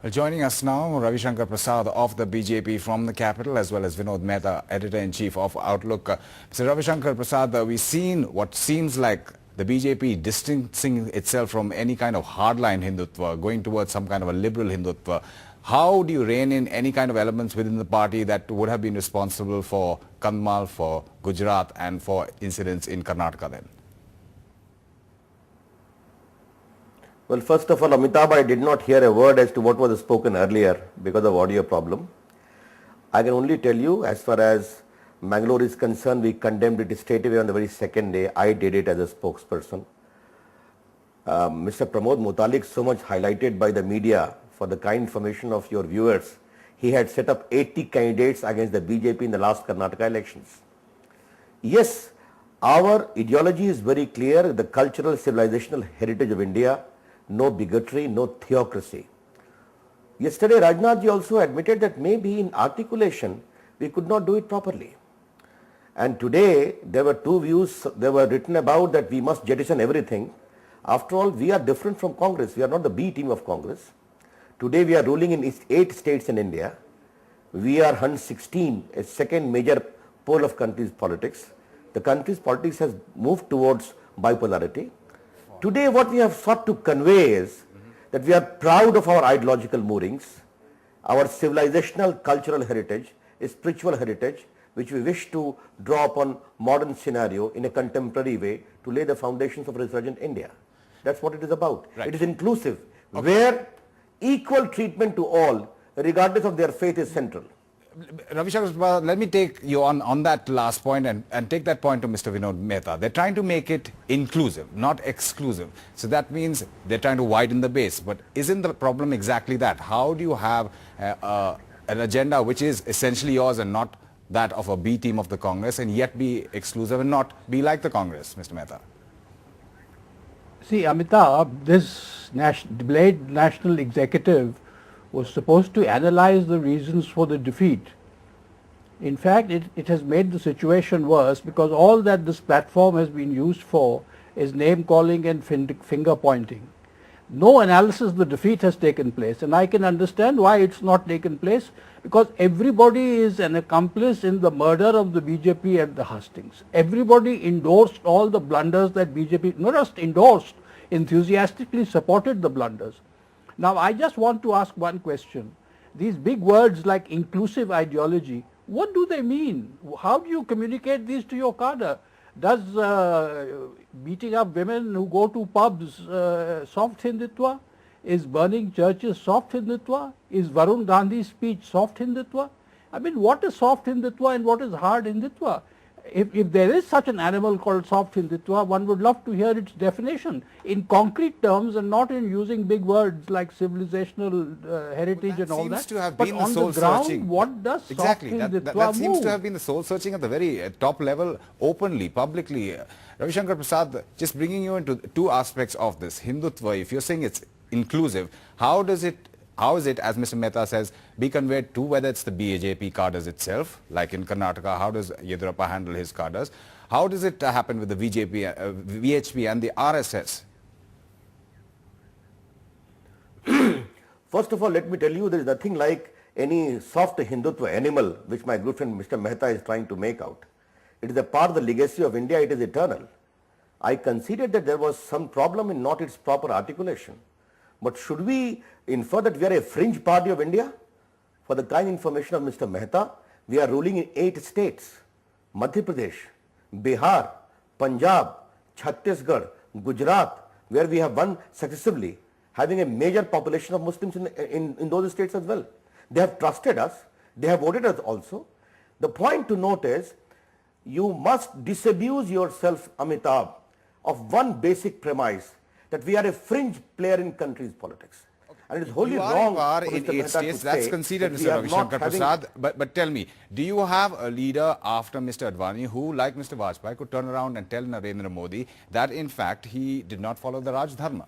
Well, joining us now, Ravi Shankar Prasad of the BJP from the capital, as well as Vinod Mehta, Editor-in-Chief of Outlook. Mr. Ravi Shankar Prasad, we've seen what seems like the BJP distancing itself from any kind of hardline Hindutva, going towards some kind of a liberal Hindutva. How do you rein in any kind of elements within the party that would have been responsible for Kandhmal, for Gujarat, and for incidents in Karnataka then? Well, first of all, Amitabh, I did not hear a word as to what was spoken earlier because of audio problem. I can only tell you, as far as Mangalore is concerned, we condemned it straight away on the very second day. I did it as a spokesperson. Mr. Pramod Mutalik, so much highlighted by the media for the kind information of your viewers, he had set up 80 candidates against the BJP in the last Karnataka elections. Yes, our ideology is very clear, the cultural civilizational heritage of India. No bigotry, no theocracy. Yesterday, Rajnath ji also admitted that maybe in articulation, we could not do it properly. And today, there were two views, they were written about that we must jettison everything. After all, we are different from Congress. We are not the B team of Congress. Today, we are ruling in 8 states in India. We are 116, a second major pole of country's politics. The country's politics has moved towards bipolarity. Today what we have sought to convey is that we are proud of our ideological moorings, our civilizational cultural heritage, a spiritual heritage which we wish to draw upon modern scenario in a contemporary way to lay the foundations of resurgent India. That's what it is about. Right. It is inclusive, where equal treatment to all regardless of their faith is central. Ravi Shankar, let me take you on that last point and take that point to Mr. Vinod Mehta. They're trying to make it inclusive, not exclusive. So that means they're trying to widen the base. But isn't the problem exactly that? How do you have an agenda which is essentially yours and not that of a B team of the Congress, and yet be exclusive and not be like the Congress, Mr. Mehta? See, Amitabh, this delayed national executive was supposed to analyze the reasons for the defeat. In fact, it has made the situation worse because all that this platform has been used for is name calling and finger pointing. No analysis of the defeat has taken place, and I can understand why it's not taken place, because everybody is an accomplice in the murder of the BJP at the hustings. Everybody endorsed all the blunders that BJP, not just endorsed, enthusiastically supported the blunders. Now, I just want to ask one question. These big words like inclusive ideology, what do they mean? How do you communicate these to your cadre? Does beating up women who go to pubs soft Hindutva? Is burning churches soft Hindutva? Is Varun Gandhi's speech soft Hindutva? I mean, what is soft Hindutva and what is hard Hindutva? If there is such an animal called soft Hindutva, one would love to hear its definition in concrete terms and not in using big words like civilizational heritage and all that. Seems to have but been on the soul the ground, searching. what does soft Hindutva that seems move? to have been the soul searching at the very top level, openly, publicly. Ravi Shankar Prasad, just bringing you into two aspects of this. Hindutva, if you're saying it's inclusive, how is it, as Mr. Mehta says, be conveyed to whether it's the BJP cadres itself, like in Karnataka, how does Yedurappa handle his cadres? How does it happen with the VHP and the RSS? First of all, let me tell you, there is nothing like any soft Hindutva animal which my good friend Mr. Mehta is trying to make out. It is a part of the legacy of India, it is eternal. I considered that there was some problem in not its proper articulation. But should we infer that we are a fringe party of India? For the kind information of Mr. Mehta, we are ruling in 8 states. Madhya Pradesh, Bihar, Punjab, Chhattisgarh, Gujarat, where we have won successively, having a major population of Muslims in those states as well. They have trusted us, they have voted us also. The point to note is, you must disabuse yourself, Amitabh, of one basic premise, that we are a fringe player in country's politics. Okay. And it is wholly wrong for in Mr. 8 states, that's conceded, Mr. Ravi Shankar Prasad. But tell me, do you have a leader after Mr. Advani who, like Mr. Vajpayee, could turn around and tell Narendra Modi that in fact he did not follow the Raj Dharma?